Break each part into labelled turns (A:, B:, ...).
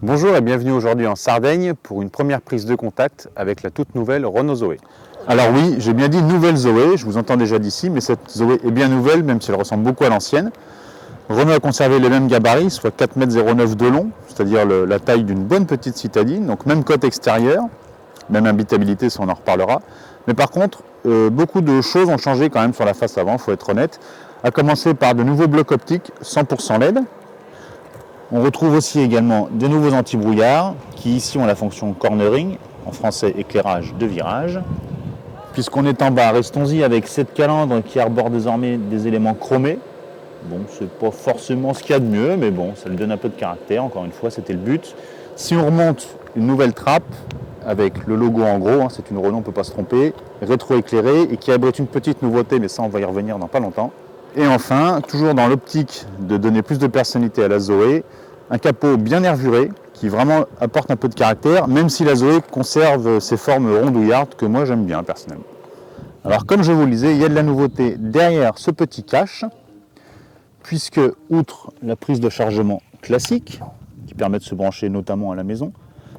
A: Bonjour et bienvenue aujourd'hui en Sardaigne pour une première prise de contact avec la toute nouvelle Renault Zoé. Alors oui, j'ai bien dit nouvelle Zoé, je vous entends déjà d'ici, mais cette Zoé est bien nouvelle même si elle ressemble beaucoup à l'ancienne. Renault a conservé les mêmes gabarits, soit 4,09 m de long, c'est-à-dire la taille d'une bonne petite citadine, donc même côte extérieure, même habitabilité si on en reparlera. Mais par contre, beaucoup de choses ont changé quand même sur la face avant, il faut être honnête, à commencer par de nouveaux blocs optiques 100% LED. On retrouve aussi également de nouveaux anti-brouillards qui ici ont la fonction cornering, en français éclairage de virage. Puisqu'on est en bas, restons-y avec cette calandre qui arbore désormais des éléments chromés. Bon, c'est pas forcément ce qu'il y a de mieux, mais bon, ça lui donne un peu de caractère, encore une fois, c'était le but. Si on remonte, une nouvelle trappe avec le logo en gros, c'est une Renault, on ne peut pas se tromper, rétro-éclairée et qui abrite une petite nouveauté, mais ça on va y revenir dans pas longtemps. Et enfin, toujours dans l'optique de donner plus de personnalité à la Zoé, un capot bien nervuré qui vraiment apporte un peu de caractère, même si la Zoé conserve ses formes rondouillardes que moi j'aime bien personnellement. Alors comme je vous le disais, il y a de la nouveauté derrière ce petit cache, puisque outre la prise de chargement classique, qui permet de se brancher notamment à la maison,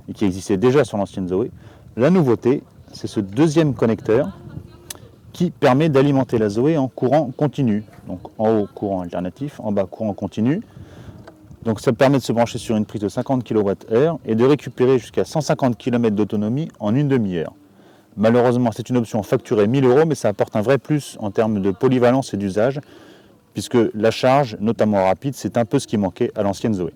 A: et qui existait déjà sur l'ancienne Zoé, la nouveauté c'est ce deuxième connecteur qui permet d'alimenter la Zoé en courant continu. Donc en haut, courant alternatif, en bas, courant continu. Donc ça permet de se brancher sur une prise de 50 kWh et de récupérer jusqu'à 150 km d'autonomie en une demi-heure. Malheureusement, c'est une option facturée 1 000 €, mais ça apporte un vrai plus en termes de polyvalence et d'usage, puisque la charge, notamment rapide, c'est un peu ce qui manquait à l'ancienne Zoé.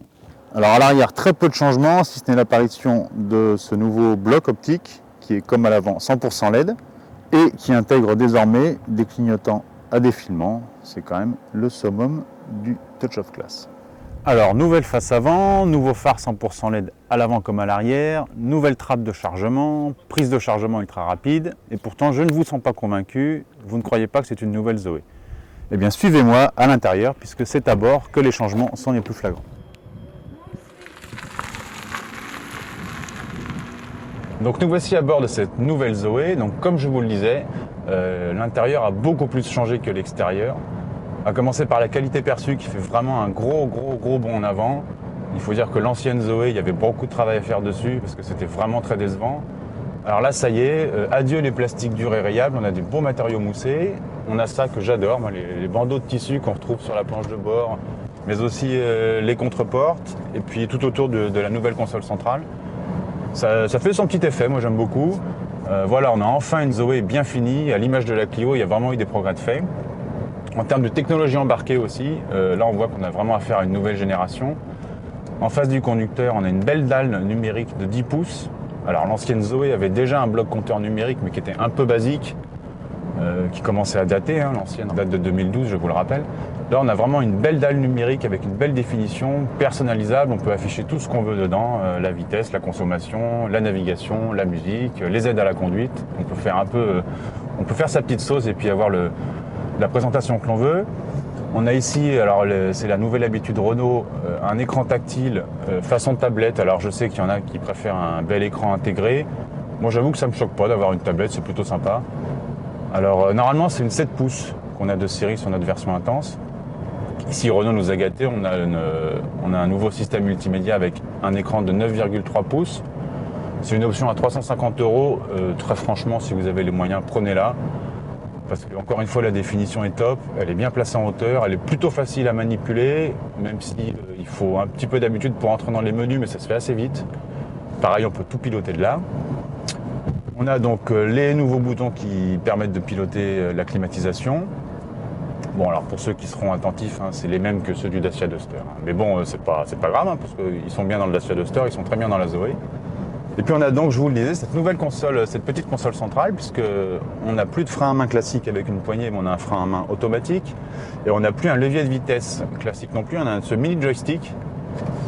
A: Alors à l'arrière, très peu de changements, si ce n'est l'apparition de ce nouveau bloc optique, qui est comme à l'avant 100% LED, et qui intègre désormais des clignotants à défilement. C'est quand même le summum du touch of class. Alors, nouvelle face avant, nouveau phare 100% LED à l'avant comme à l'arrière, nouvelle trappe de chargement, prise de chargement ultra rapide, et pourtant je ne vous sens pas convaincu, vous ne croyez pas que c'est une nouvelle Zoé. Eh bien suivez-moi à l'intérieur, puisque c'est à bord que les changements sont les plus flagrants. Donc nous voici à bord de cette nouvelle Zoé. Donc comme je vous le disais, l'intérieur a beaucoup plus changé que l'extérieur. À commencer par la qualité perçue qui fait vraiment un gros bond en avant. Il faut dire que l'ancienne Zoé, il y avait beaucoup de travail à faire dessus parce que c'était vraiment très décevant. Alors là, ça y est, adieu les plastiques durs et rayables, on a des beaux matériaux moussés. On a ça que j'adore, moi, les bandeaux de tissu qu'on retrouve sur la planche de bord, mais aussi les contreportes et puis tout autour de la nouvelle console centrale. Ça fait son petit effet, moi j'aime beaucoup. Voilà, on a enfin une Zoé bien finie, à l'image de la Clio, il y a vraiment eu des progrès de fait. En termes de technologie embarquée aussi, là on voit qu'on a vraiment affaire à une nouvelle génération. En face du conducteur, on a une belle dalle numérique de 10 pouces. Alors l'ancienne Zoé avait déjà un bloc compteur numérique, mais qui était un peu basique, qui commençait à dater, l'ancienne date de 2012, je vous le rappelle. Là, on a vraiment une belle dalle numérique avec une belle définition, personnalisable. On peut afficher tout ce qu'on veut dedans, la vitesse, la consommation, la navigation, la musique, les aides à la conduite. On peut faire sa petite sauce et puis avoir la présentation que l'on veut. On a ici, alors c'est la nouvelle habitude Renault, un écran tactile façon tablette. Alors je sais qu'il y en a qui préfèrent un bel écran intégré. Moi, j'avoue que ça me choque pas d'avoir une tablette, c'est plutôt sympa. Alors normalement, c'est une 7 pouces qu'on a de série sur notre version intense. Ici, Renault nous a gâtés, on a un nouveau système multimédia avec un écran de 9,3 pouces. C'est une option à 350 €. Très franchement, si vous avez les moyens, prenez-la. Parce que, encore une fois, la définition est top. Elle est bien placée en hauteur, elle est plutôt facile à manipuler, même si il faut un petit peu d'habitude pour entrer dans les menus, mais ça se fait assez vite. Pareil, on peut tout piloter de là. On a donc les nouveaux boutons qui permettent de piloter la climatisation. Bon, alors pour ceux qui seront attentifs, c'est les mêmes que ceux du Dacia Duster. Mais bon, c'est pas grave, parce qu'ils sont bien dans le Dacia Duster, ils sont très bien dans la Zoé. Et puis on a donc, je vous le disais, cette nouvelle console, cette petite console centrale, puisqu'on n'a plus de frein à main classique avec une poignée, mais on a un frein à main automatique. Et on n'a plus un levier de vitesse classique non plus, on a ce mini joystick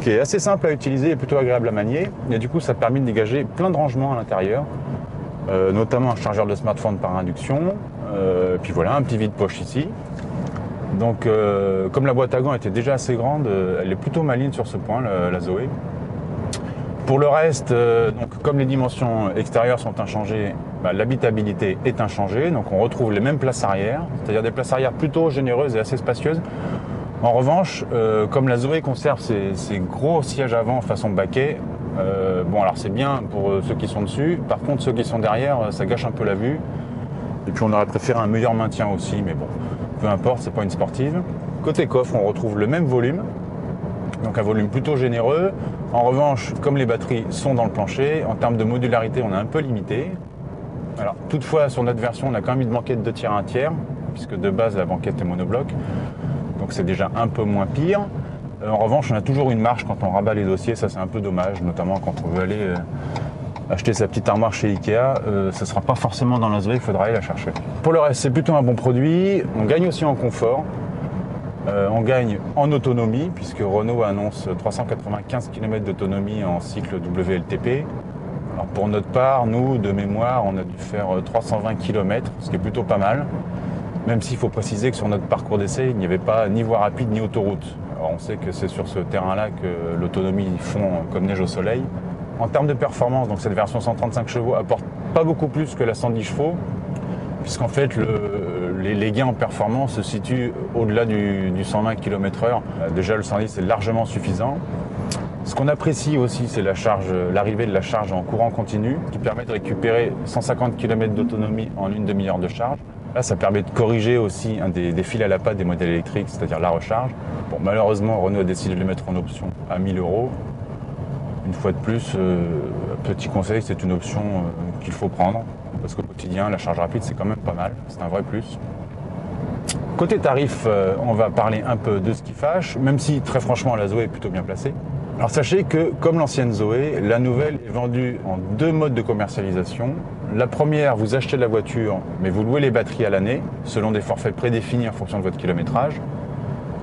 A: qui est assez simple à utiliser et plutôt agréable à manier. Et du coup, ça permet de dégager plein de rangements à l'intérieur, notamment un chargeur de smartphone par induction. Puis voilà, un petit vide-poche ici. Donc, comme la boîte à gants était déjà assez grande, elle est plutôt maligne sur ce point, la Zoé. Pour le reste, donc, comme les dimensions extérieures sont inchangées, l'habitabilité est inchangée. Donc on retrouve les mêmes places arrière, c'est-à-dire des places arrière plutôt généreuses et assez spacieuses. En revanche, comme la Zoé conserve ses gros sièges avant façon baquet, bon alors c'est bien pour ceux qui sont dessus, par contre ceux qui sont derrière, ça gâche un peu la vue. Et puis on aurait préféré un meilleur maintien aussi, mais bon, peu importe, c'est pas une sportive. Côté coffre, on retrouve le même volume, donc un volume plutôt généreux. En revanche, comme les batteries sont dans le plancher, en termes de modularité, on est un peu limité. Alors toutefois, sur notre version, on a quand même une banquette 2 tiers 1 tiers, puisque de base la banquette est monobloc. Donc c'est déjà un peu moins pire. En revanche, on a toujours une marge quand on rabat les dossiers, ça c'est un peu dommage, notamment quand on veut aller acheter sa petite armoire chez Ikea, ce ne sera pas forcément dans la Zoé, il faudra aller la chercher. Pour le reste, c'est plutôt un bon produit, on gagne aussi en confort, on gagne en autonomie, puisque Renault annonce 395 km d'autonomie en cycle WLTP. Alors pour notre part, nous, de mémoire, on a dû faire 320 km, ce qui est plutôt pas mal. Même s'il faut préciser que sur notre parcours d'essai, il n'y avait pas ni voie rapide ni autoroute. Alors on sait que c'est sur ce terrain-là que l'autonomie fond comme neige au soleil. En termes de performance, donc cette version 135 chevaux apporte pas beaucoup plus que la 110 chevaux, puisqu'en fait les gains en performance se situent au-delà du 120 km/h. Déjà le 110 est largement suffisant. Ce qu'on apprécie aussi, c'est l'arrivée de la charge en courant continu, qui permet de récupérer 150 km d'autonomie en une demi-heure de charge. Là, ça permet de corriger aussi un des fils à la patte des modèles électriques, c'est-à-dire la recharge. Bon, malheureusement, Renault a décidé de le mettre en option à 1000 €. Une fois de plus, petit conseil, c'est une option qu'il faut prendre, parce qu'au quotidien, la charge rapide, c'est quand même pas mal, c'est un vrai plus. Côté tarif, on va parler un peu de ce qui fâche, même si très franchement, la Zoé est plutôt bien placée. Alors sachez que, comme l'ancienne Zoé, la nouvelle est vendue en 2 modes de commercialisation. La première, vous achetez la voiture, mais vous louez les batteries à l'année, selon des forfaits prédéfinis en fonction de votre kilométrage.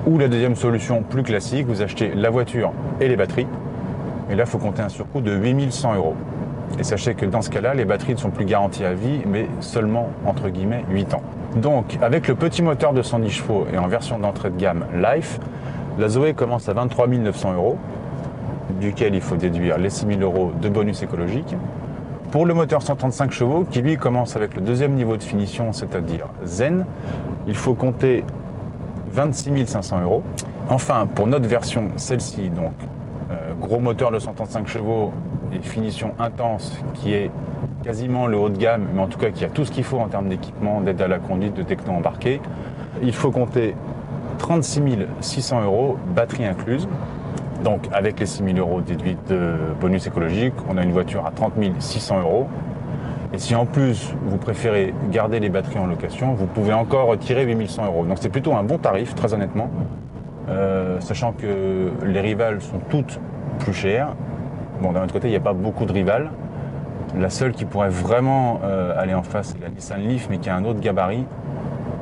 A: Ou la deuxième solution, plus classique, vous achetez la voiture et les batteries. Et là, il faut compter un surcoût de 8100 €. Et sachez que dans ce cas-là, les batteries ne sont plus garanties à vie, mais seulement, entre guillemets, 8 ans. Donc, avec le petit moteur de 110 chevaux et en version d'entrée de gamme Life, la Zoé commence à 23 900 €, duquel il faut déduire les 6 000 € de bonus écologique. Pour le moteur 135 chevaux, qui lui commence avec le deuxième niveau de finition, c'est-à-dire Zen, il faut compter 26 500 €. Enfin, pour notre version, celle-ci, donc gros moteur de 135 chevaux et finition intense, qui est quasiment le haut de gamme, mais en tout cas qui a tout ce qu'il faut en termes d'équipement, d'aide à la conduite, de techno embarqué, il faut compter 36 600 €, batterie incluse. Donc avec les 6 000 € déduits de bonus écologique, on a une voiture à 30 600 €. Et si en plus vous préférez garder les batteries en location, vous pouvez encore retirer 8 100 €. Donc c'est plutôt un bon tarif, très honnêtement, sachant que les rivales sont toutes plus chères. Bon, d'un autre côté, il n'y a pas beaucoup de rivales. La seule qui pourrait vraiment aller en face, c'est la Nissan Leaf, mais qui a un autre gabarit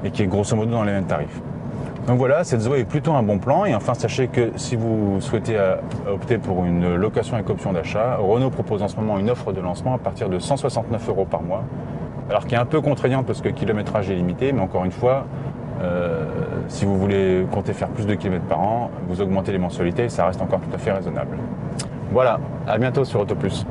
A: et qui est grosso modo dans les mêmes tarifs. Donc voilà, cette Zoé est plutôt un bon plan. Et enfin, sachez que si vous souhaitez opter pour une location avec option d'achat, Renault propose en ce moment une offre de lancement à partir de 169 € par mois. Alors qui est un peu contraignante parce que le kilométrage est limité, mais encore une fois, si vous voulez compter faire plus de kilomètres par an, vous augmentez les mensualités et ça reste encore tout à fait raisonnable. Voilà, à bientôt sur Autoplus.